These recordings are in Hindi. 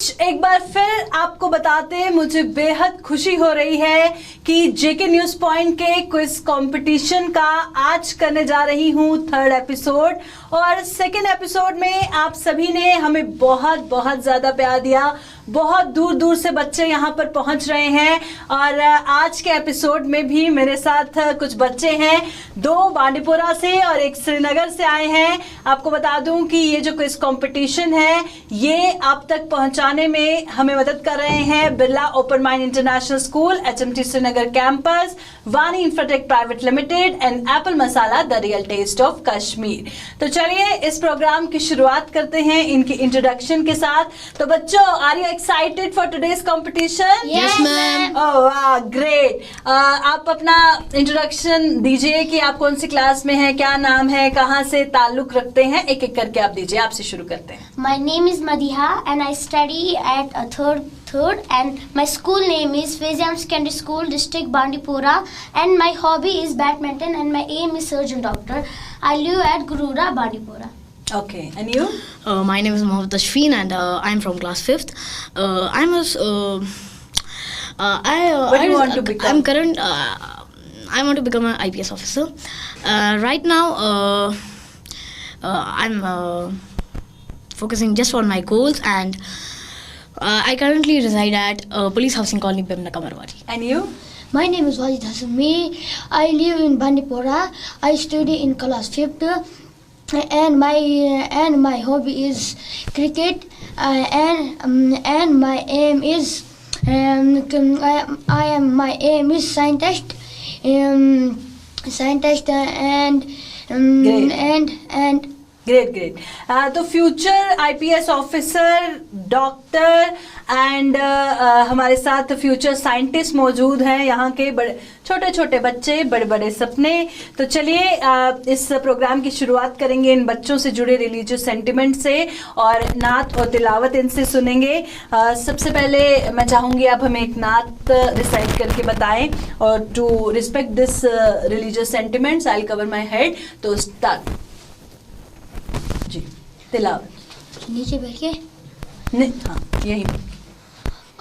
एक बार फिर आपको बताते मुझे बेहद खुशी हो रही है कि जेके न्यूज पॉइंट के क्विज कंपटीशन का आज करने जा रही हूं थर्ड एपिसोड। और सेकेंड एपिसोड में आप सभी ने हमें बहुत बहुत ज्यादा प्यार दिया, बहुत दूर दूर से बच्चे यहां पर पहुंच रहे हैं। और आज के एपिसोड में भी मेरे साथ कुछ बच्चे हैं, 2 बांडीपोरा से और 1 श्रीनगर से आए हैं। आपको बता दूं कि ये जो क्विज कंपटीशन है ये आप तक पहुंचाने में हमें मदद कर रहे हैं Birla open mind international school, HMT Srinagar campus, Wani Infratech private limited and Apple masala the real taste of Kashmir. तो चलिए इस प्रोग्राम की शुरुआत करते हैं इनकी इंट्रोडक्शन के साथ। तो बच्चों, are you excited for today's competition? Yes, ma'am. Oh वाह, ग्रेट। आप अपना इंट्रोडक्शन दीजिए कि आप कौन सी क्लास में हैं, क्या नाम है, कहाँ से ताल्लुक रखते हैं, एक एक करके आप दीजिए। आपसे शुरू करते हैं। My name is Madiha and I study at a third and my school name is Fezam Secondary School, District Bandipora, and my hobby is badminton and my aim is surgeon doctor. I live at Gurura, Bandipora. Okay, and you? My name is Mohammed Ashfeen and I'm from class 5th. I'm a What do you want to become? I want to become an IPS officer. Right now, I'm focusing just on my goals, and I currently reside at Police Housing Colony, Bimna Kamarwadi. And you? My name is Walid Hasami. I live in Bandipora. I study in class 5th, and my hobby is cricket. And my aim is my aim is scientist. Great. तो future IPS officer, doctor and हमारे साथ फ्यूचर साइंटिस्ट मौजूद हैं। यहाँ के बड़े छोटे छोटे बच्चे, बड़े बड़े सपने। तो चलिए इस प्रोग्राम की शुरुआत करेंगे इन बच्चों से जुड़े रिलीजियस सेंटिमेंट से और नात और तिलावत इनसे सुनेंगे। सबसे पहले मैं चाहूँगी आप हमें एक नात रिसाइट करके बताएं, और to respect this religious sentiments I will cover my head. तो स्टार्ट जी, तिलावत। नीचे बैठिए। हाँ, यही।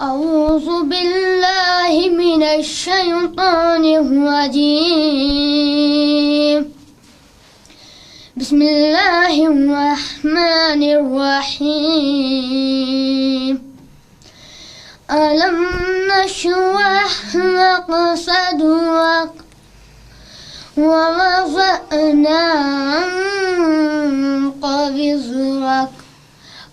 औज़ु बिल्लाहि मिनश शैतानिर रजीम। बिस्मिल्लाहिर रहमानिर रहीम। अलम नशरह लक सदरक ववज़अना अन्क विज़रक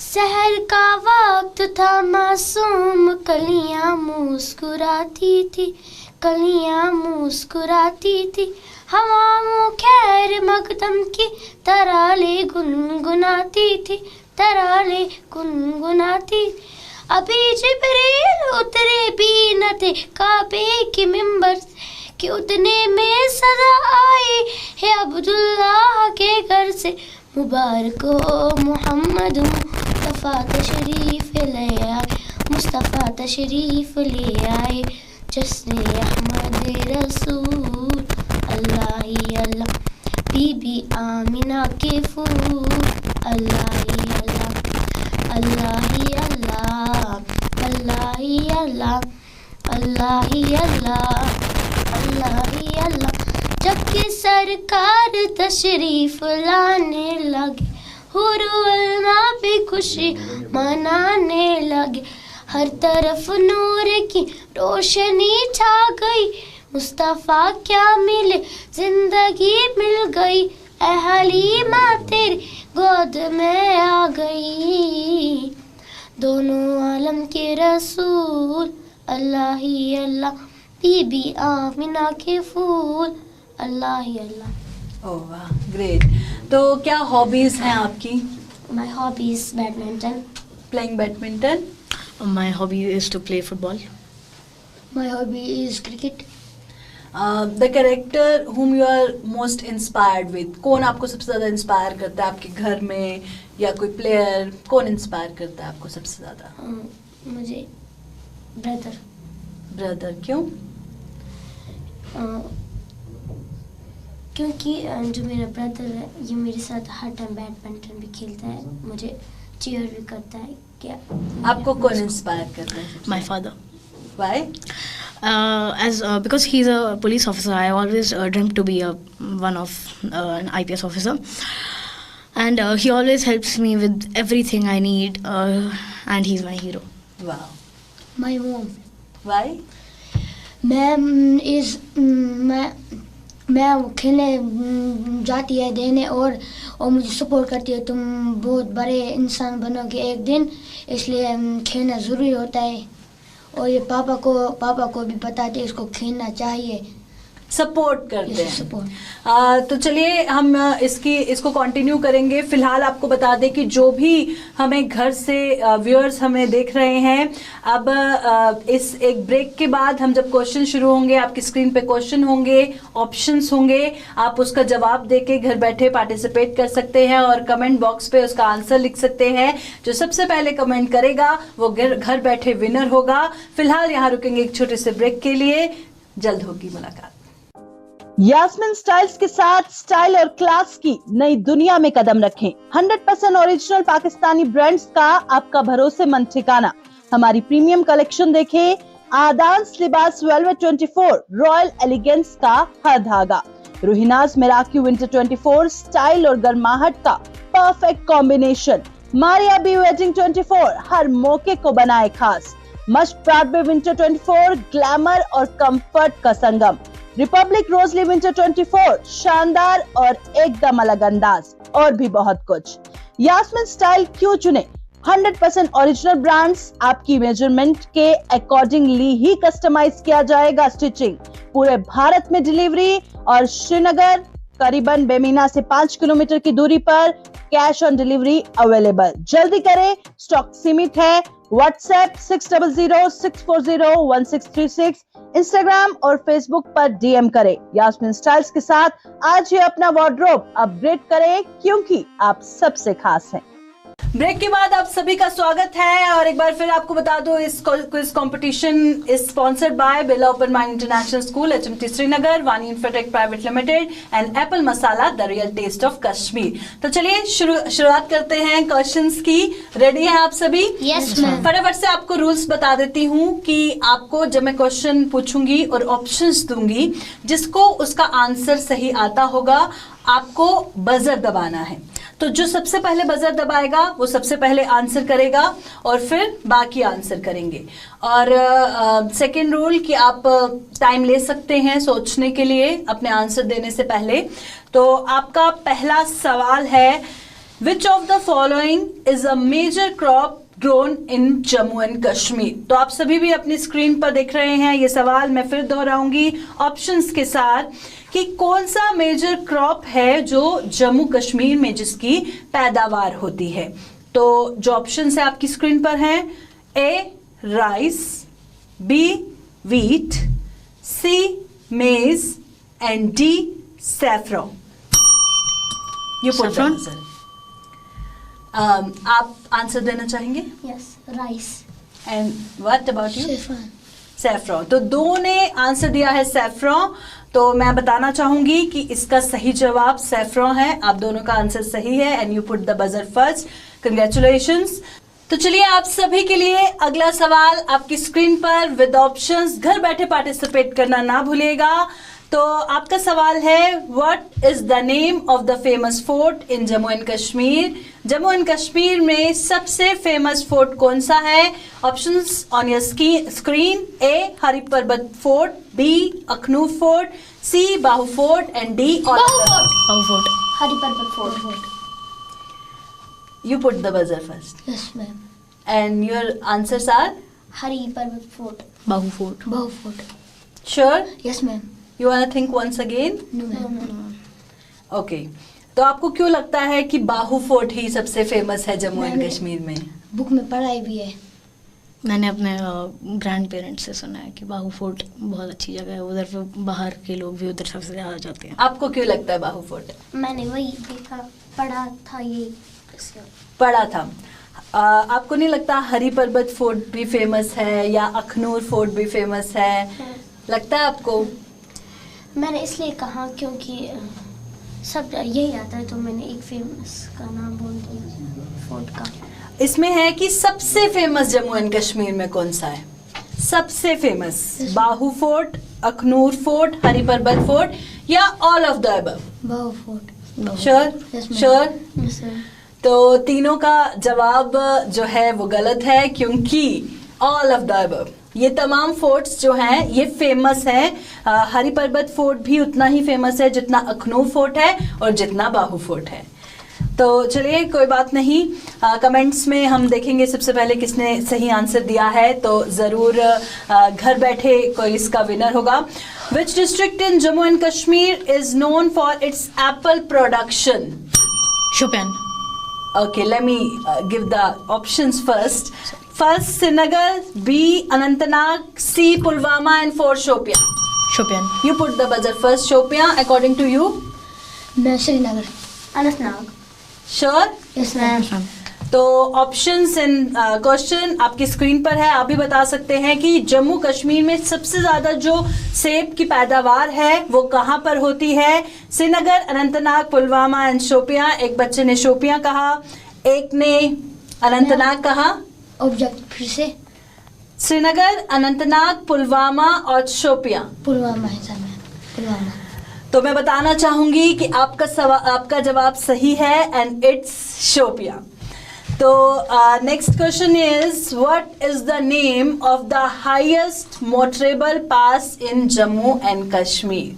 सहर का वक्त था, मासूम कलियां मुस्कुराती थी, कलियां मुस्कुराती थी। हवाओं खैर मकदम की तराले गुनगुनाती थी, तराले गुनगुनाती। अभी जिब्रील उतरे भी न थे काबे के मिंबर कि उतने में सदा आई है अब्दुल्लाह के घर से। मुबारक हो मोहम्मद मुस्तफ़ा तशरीफ ले आए, मुस्तफ़ा तशरीफ ले आए। जश्न अहमद रसूल अल्लाह ही अल्लाह, बीबी आमिना के फूल अल्लाह ही अल्लाह ही अल्लाह, अल्लाह ही अल्लाह। जब कि सरकार तशरीफ लाने लगे, हुर्रमा भी खुशी मनाने लगे, हर तरफ नूर की रोशनी छा गई, मुस्तफ़ा क्या मिले जिंदगी मिल गई, ऐ हलीमा तेरी गोद में आ गई, दोनों आलम के रसूल अल्लाह ही अल्लाह, बीबी आमिना के फूल अल्लाह ही अल्लाह। ओह वाह, ग्रेट। तो क्या हॉबीज हैं आपकी? My hobby is badminton. Playing badminton. My hobby is to play football. My hobby is cricket. The character whom you are most inspired with, कौन आपको सबसे ज़्यादा इंस्पायर करता है आपके घर में, या कोई प्लेयर कौन इंस्पायर करता है आपको सबसे ज़्यादा? मुझे ब्रदर। ब्रदर, क्यों? क्योंकि जो मेरा ब्रदर है ये मेरे साथ हर टाइम बैडमिंटन भी खेलता है, मुझे चीयर भी करता है। क्या आपको कौन इंस्पायर करता है? My father. Why? Because he's a police officer, I always dreamt to be an IPS officer, and he always helps me with everything I need, and he's my hero. Wow. My mom. Why? मैं खेलने जाती है देने और मुझे सपोर्ट करती है, तुम बहुत बड़े इंसान बनोगे एक दिन, इसलिए खेलना ज़रूरी होता है, और ये पापा को भी बताते इसको खेलना चाहिए, सपोर्ट करते हैं। सपोर्ट। तो चलिए हम इसको कंटिन्यू करेंगे। फिलहाल आपको बता दें कि जो भी हमें घर से व्यूअर्स हमें देख रहे हैं, अब इस एक ब्रेक के बाद हम जब क्वेश्चन शुरू होंगे, आपकी स्क्रीन पे क्वेश्चन होंगे, ऑप्शंस होंगे, आप उसका जवाब देके घर बैठे पार्टिसिपेट कर सकते हैं और कमेंट बॉक्स पे उसका आंसर लिख सकते हैं। जो सबसे पहले कमेंट करेगा वो घर बैठे विनर होगा। फिलहाल यहाँ रुकेंगे एक छोटे से ब्रेक के लिए, जल्द होगी मुलाकात। यास्मीन स्टाइल्स के साथ स्टाइल और क्लास की नई दुनिया में कदम रखें। 100% ओरिजिनल पाकिस्तानी ब्रांड्स का आपका भरोसेमंद ठिकाना। हमारी प्रीमियम कलेक्शन देखें, आदांस लिबास वेलवेट 24, रॉयल एलिगेंस का हर धागा, रूहिनाज मेराक्यू विंटर 24, स्टाइल और गर्माहट का perfect combination, Maria B wedding 24, हर मौके को बनाए खास, मस्ट ब्रॉडवे विंटर 24, ग्लैमर और कंफर्ट का संगम, रिपब्लिक रोजली विंटर 24, शानदार और एकदम अलग अंदाज, और भी बहुत कुछ। यास्मीन स्टाइल क्यों चुने? 100% ओरिजिनल ब्रांड्स, आपकी मेजरमेंट के अकॉर्डिंगली ही कस्टमाइज किया जाएगा स्टिचिंग, पूरे भारत में डिलीवरी, और श्रीनगर करीबन बेमीना से 5 किलोमीटर की दूरी पर कैश ऑन डिलीवरी अवेलेबल। जल्दी करें, स्टॉक सीमित है। व्हाट्सएप 6006401636, इंस्टाग्राम और फेसबुक पर डीएम करें। यास्मीन स्टाइल्स के साथ आज ही अपना वार्डरोब अपग्रेड करें, क्योंकि आप सबसे खास हैं। ब्रेक के बाद आप सभी का स्वागत है, और एक बार फिर आपको बता दो इस quiz competition is sponsored by Birla open mind international school, HMT Srinagar, Wani Infratech private limited and Apple masala the real taste of Kashmir. तो चलिए शुरुआत करते हैं क्वेश्चंस की। रेडी हैं आप सभी? Yes ma'am. फटाफट से आपको रूल्स बता देती हूँ कि आपको जब मैं क्वेश्चन पूछूंगी और ऑप्शंस दूंगी, जिसको उसका आंसर सही आता होगा आपको बजर दबाना है। तो जो सबसे पहले बजर दबाएगा वो सबसे पहले आंसर करेगा और फिर बाकी आंसर करेंगे। और सेकंड रूल कि आप टाइम ले सकते हैं सोचने के लिए अपने आंसर देने से पहले। तो आपका पहला सवाल है, which of the following is a major crop grown in Jammu and Kashmir? तो आप सभी भी अपनी स्क्रीन पर देख रहे हैं ये सवाल, मैं फिर दोहराऊंगी ऑप्शंस के साथ कि कौन सा मेजर क्रॉप है जो जम्मू कश्मीर में जिसकी पैदावार होती है। तो जो ऑप्शंस है आपकी स्क्रीन पर हैं, A rice, B wheat, C maize and D saffron. You put the answer. आप आंसर देना चाहेंगे? Yes, rice. And what about you? Saffron. Saffron. तो दो ने आंसर दिया है सैफरॉन। तो मैं बताना चाहूंगी कि इसका सही जवाब सैफरॉन है। आप दोनों का आंसर सही है and you put the buzzer first. Congratulations. तो चलिए आप सभी के लिए अगला सवाल आपकी स्क्रीन पर विद ऑप्शंस, घर बैठे पार्टिसिपेट करना ना भूलिएगा। तो आपका सवाल है, what is the name of the famous fort in Jammu and Kashmir? Jammu and Kashmir में सबसे फेमस फोर्ट कौन सा है? Options on your screen. A Hari Parbat fort, B Akhnoor fort, C Bahu fort and D Bahu fort. Hari Parbat fort. You put the buzzer first. Yes, ma'am. And your answers are? Hari Parbat fort. Bahu fort. Bahu Fort. Sure? Yes, ma'am. You wanna think once again? No, ma'am. Okay. तो आपको क्यों लगता है कि बाहू फोर्ट ही सबसे फेमस है जम्मू एंड कश्मीर में? बुक में पढ़ाई भी है. मैंने अपने ग्रैंड पेरेंट्स से सुना है कि बाहू फोर्ट बहुत अच्छी जगह है, उधर पे बाहर के लोग भी उधर सबसे ज़्यादा जाते हैं। आपको क्यों लगता है बाहू फोर्ट? मैंने वही देखा, पढ़ा था ये. पढ़ा था। आपको नहीं लगता हरी पर्वत फोर्ट भी फेमस है या अखनूर फोर्ट भी फेमस है? लगता है आपको? मैंने इसलिए कहा क्योंकि सब यही आता है, तो मैंने एक फेमस का नाम बोल दिया फोर्ट का. इसमें है कि सबसे फेमस जम्मू एंड कश्मीर में कौन सा है? सबसे फेमस बाहू fort, Akhnoor fort, Hari Parbat fort या all of the above? Bahu Fort. Sure? Yes, ma'am. Sure? तो तीनों का जवाब जो है वो गलत है, क्योंकि ऑल ऑफ द अबव, ये तमाम फोर्ट्स जो हैं ये फेमस हैं। हरी पर्वत फोर्ट भी उतना ही फेमस है जितना अखनूर फोर्ट है और जितना बाहू फोर्ट है। तो चलिए कोई बात नहीं, कमेंट्स में हम देखेंगे सबसे पहले किसने सही आंसर दिया है, तो ज़रूर घर बैठे कोई इसका विनर होगा। Which district in Jammu and Kashmir is known for its Apple production? Shopian. Okay, let me give the options first. First, Srinagar, B, Anantnag, C, Pulwama, and 4, Shopian. Shopian. You put the buzzer first, Shopian, according to you. मैं Srinagar. Anantnag. Sure? Yes, ma'am. तो ऑप्शंस इन क्वेश्चन आपकी स्क्रीन पर है। आप भी बता सकते हैं कि जम्मू कश्मीर में सबसे ज़्यादा जो सेब की पैदावार है वो कहाँ पर होती है? श्रीनगर, अनंतनाग, पुलवामा एंड शोपियां। एक बच्चे ने शोपियां कहा, एक ने अनंतनाग कहा। ऑब्जेक्ट फिर से. श्रीनगर, अनंतनाग, पुलवामा और शोपियां। पुलवामा है सर. मैम पुलवामा. तो मैं बताना चाहूंगी कि आपका जवाब सही है एंड इट्स शोपियां। तो next question is, what is the name of the highest motorable pass in Jammu and Kashmir?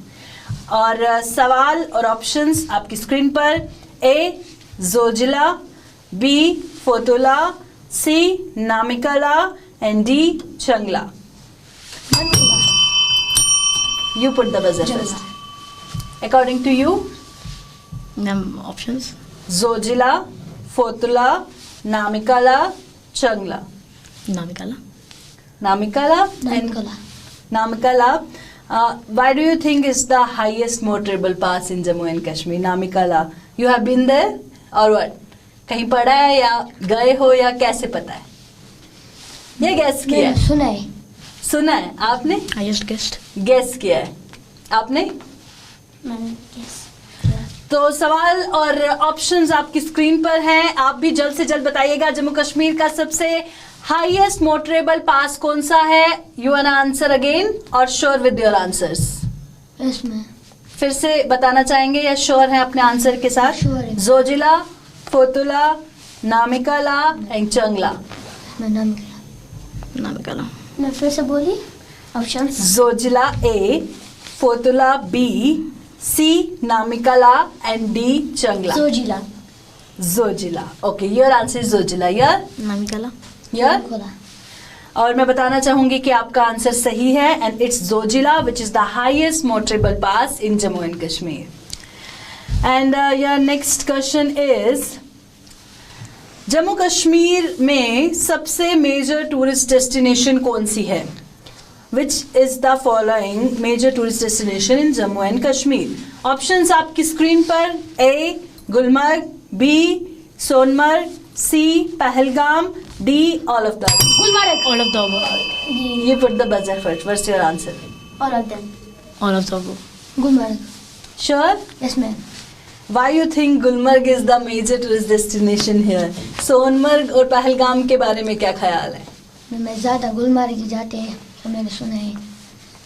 और सवाल और ऑप्शंस आपकी स्क्रीन पर। A Zojila, B Fotula, C Namikala and D Changla. You put the buzzer first. According to you? Options. Zojila, Fotula, Namikala, Changla. Namikala. Namikala and Namikala. Namikala. Why do you think is the highest motorable pass in Jammu and Kashmir? Namikala. You have been there or what? कहीं पढ़ा है या गए हो या कैसे पता है? ये गैस किया है? मैंने सुना है. सुना है आपने? I just guessed. गैस किया है आपने? मैंने guess. तो सवाल और ऑप्शंस आपकी स्क्रीन पर हैं। आप भी जल्द से जल्द बताइएगा जम्मू कश्मीर का सबसे हाईएस्ट मोटरेबल पास कौन सा है? यू वांट आंसर अगेन और sure with your answers? Yes ma'am. फिर से बताना चाहेंगे या श्योर हैं अपने आंसर के साथ? Sure है. जोजिला, फोतुला, नामिकला एंड चंगला. मैं नामिकला. नामिकला। मैं फिर से बोली options. Zojila A, Fotula B, C Namikala and D Changla. Zojila. Zojila. Okay, your answer is Zojila. यार नामिकला। यार नामिकला. और मैं बताना चाहूंगी कि आपका आंसर सही है and it's Zojila which is the highest motorable pass in Jammu and Kashmir. And your next question is, Jammu Kashmir में सबसे मेजर टूरिस्ट डेस्टिनेशन कौन सी है? Which is the following major tourist destination in Jammu and Kashmir? Options आपकी स्क्रीन पर। A Gulmarg, B Sonmarg, C Pahalgam, D all of the Gulmarg. All of the above. You put the buzzer first. What's your answer? All of them. All of the above. Gulmarg. Sure? Yes ma'am. Why you think Gulmarg is the major tourist destination here? Sonamarg और पहलगाम के बारे में क्या ख्याल है? मैं ज़्यादा गुलमर्ग जाते हैं तो मैंने सुना है।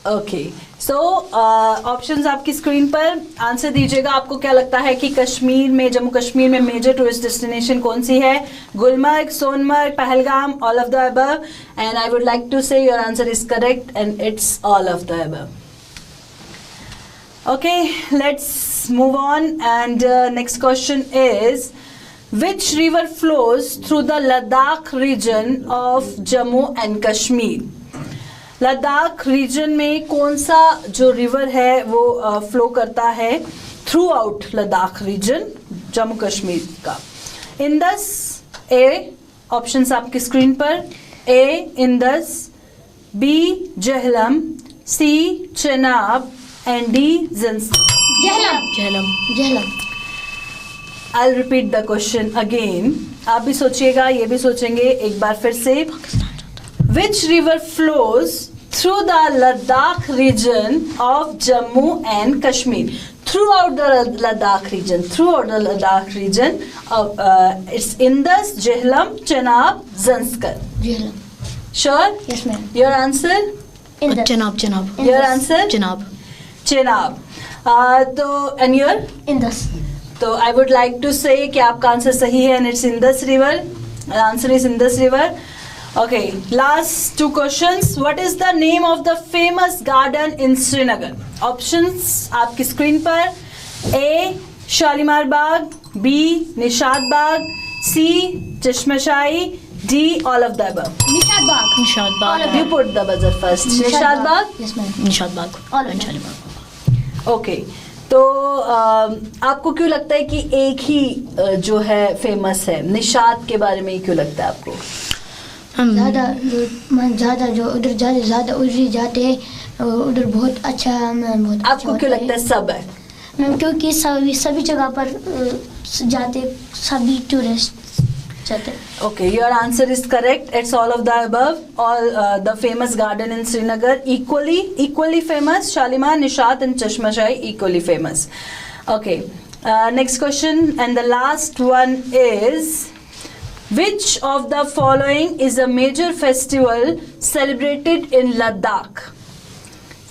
ओके, सो ऑप्शंस आपकी स्क्रीन पर, आंसर दीजिएगा। आपको क्या लगता है कि कश्मीर में, जम्मू कश्मीर में मेजर टूरिस्ट डेस्टिनेशन कौन सी है? Gulmarg, Sonmarg, Pahalgam, all of the above? And I would like to say your answer is correct and it's all of the above. Okay, let's move on, and next question is, which river flows through the Ladakh region of Jammu and Kashmir? Ladakh region में कौन सा जो रिवर है वो फ्लो करता है throughout Ladakh region, Jammu Kashmir का? इंदस, ए, ऑप्शंस आपकी स्क्रीन पर, A Indus, B Jhelum, C Chenab and D Jhelum. I'll repeat the question again. आप भी सोचिएगा, ये भी सोचेंगे एक बार फिर से। Which river flows through the Ladakh region of Jammu and Kashmir? Throughout the Ladakh region, it's Indus, Jhelum, Chenab, Zanskar. Jhelum. Sure? Yes, ma'am. Your answer? Chenab. Your answer? Chenab. तो and your? Indus. तो आई वुड लाइक टू से कि आपका आंसर सही है and it's Indus river. Answer is Indus river. Okay, last two questions. What is the name of the famous garden in Srinagar? Options आपकी स्क्रीन पर, A Shalimar Bagh, B Nishat Bagh, C Chashmashahi, D all of the above? Nishad Bagh. You put the buzzer first. Nishat Bagh? Yes, ma'am. Nishad Bagh. All of and them. Shalimar. Okay, तो आपको क्यों लगता है कि एक ही जो है फेमस है? निशात के बारे में क्यों लगता है आपको? ज़्यादा जो उधर ज़्यादा उधर जाते हैं, उधर बहुत अच्छा बहुत आपको क्यों लगता है सब है? मैम क्योंकि सभी जगह पर जाते, सभी टूरिस्ट जाते। Okay, your answer is correct. It's all of the above. All the famous garden in Srinagar equally famous. Shalimar, Nishat, and Chashmashai equally famous. Okay, next question, and the last one is, which of the following is a major festival celebrated in Ladakh?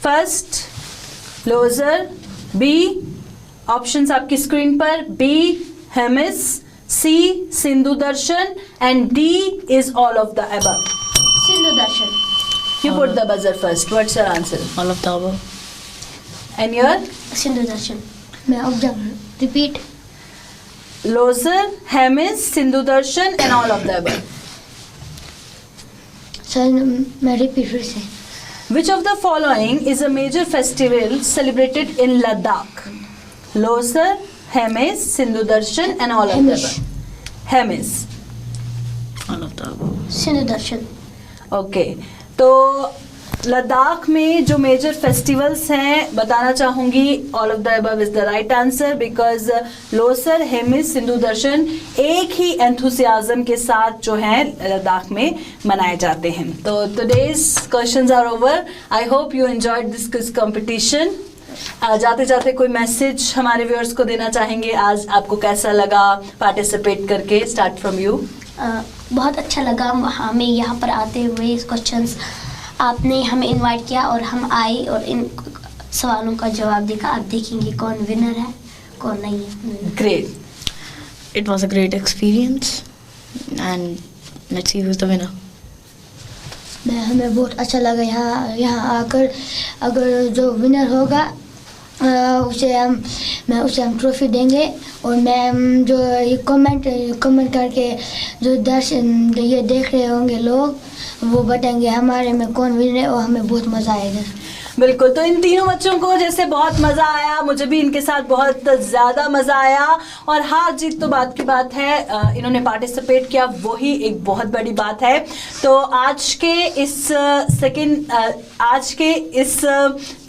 First, Losar, B, options आपकी स्क्रीन पर, B Hemis, C Sindhu Darshan, and D is all of the above. Sindhu Darshan. You put the buzzer first. What's your answer? All of the above. And your? Sindhu Darshan. मैं अब जब repeat Losar, Hemis, Sindhu Darshan, and all of the above. Sir मैं रिपीट फिर से। Which of the following is a major festival celebrated in Ladakh? Losar, Hemis, Sindhu Darshan, and all of the Hemis. above. Hemis. All of the above. Sindhu Darshan. Okay, तो लद्दाख में जो मेजर फेस्टिवल्स हैं बताना चाहूँगी, all of the above is the right answer, because Losar, Hemis, Sindhu Darshan एक ही एंथुसियाज्म के साथ जो है लद्दाख में मनाए जाते हैं। तो today's questions are over. I hope you enjoyed this quiz competition. जाते जाते कोई मैसेज हमारे व्यूअर्स को देना चाहेंगे? आज आपको कैसा लगा पार्टिसिपेट करके? Start from you. बहुत अच्छा लगा हमें यहाँ पर आते हुए। क्वेश्चंस आपने हमें इनवाइट किया और हम आए और इन सवालों का जवाब देखा। आप देखेंगे कौन विनर है कौन नहीं है। Great. It was a great experience, and let's see who's the winner. हमें बहुत अच्छा लगा यहाँ आकर। अगर जो विनर होगा उसे हम ट्रॉफी देंगे, और मैम जो ये कमेंट करके जो दर्शन ये देख रहे होंगे लोग, वो बताएंगे हमारे में कौन विनर है, और हमें बहुत मज़ा आएगा। बिल्कुल, तो इन तीनों बच्चों को जैसे बहुत मज़ा आया, मुझे भी इनके साथ बहुत ज़्यादा मज़ा आया। और हार जीत तो बात की बात है, इन्होंने पार्टिसिपेट किया, वही एक बहुत बड़ी बात है। तो आज के इस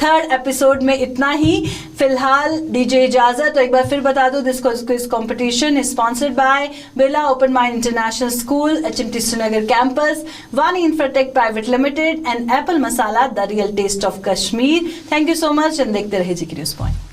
थर्ड एपिसोड में इतना ही। फिलहाल दीजिए इजाज़त। तो एक बार फिर बता दूं, this quiz competition is sponsored by Birla open mind international school, HMT Srinagar campus, Wani Infratech private limited, and Apple masala, the real taste of Kashmir. Thank you so much एंड देखते रहिए GK न्यूज़ पॉइंट।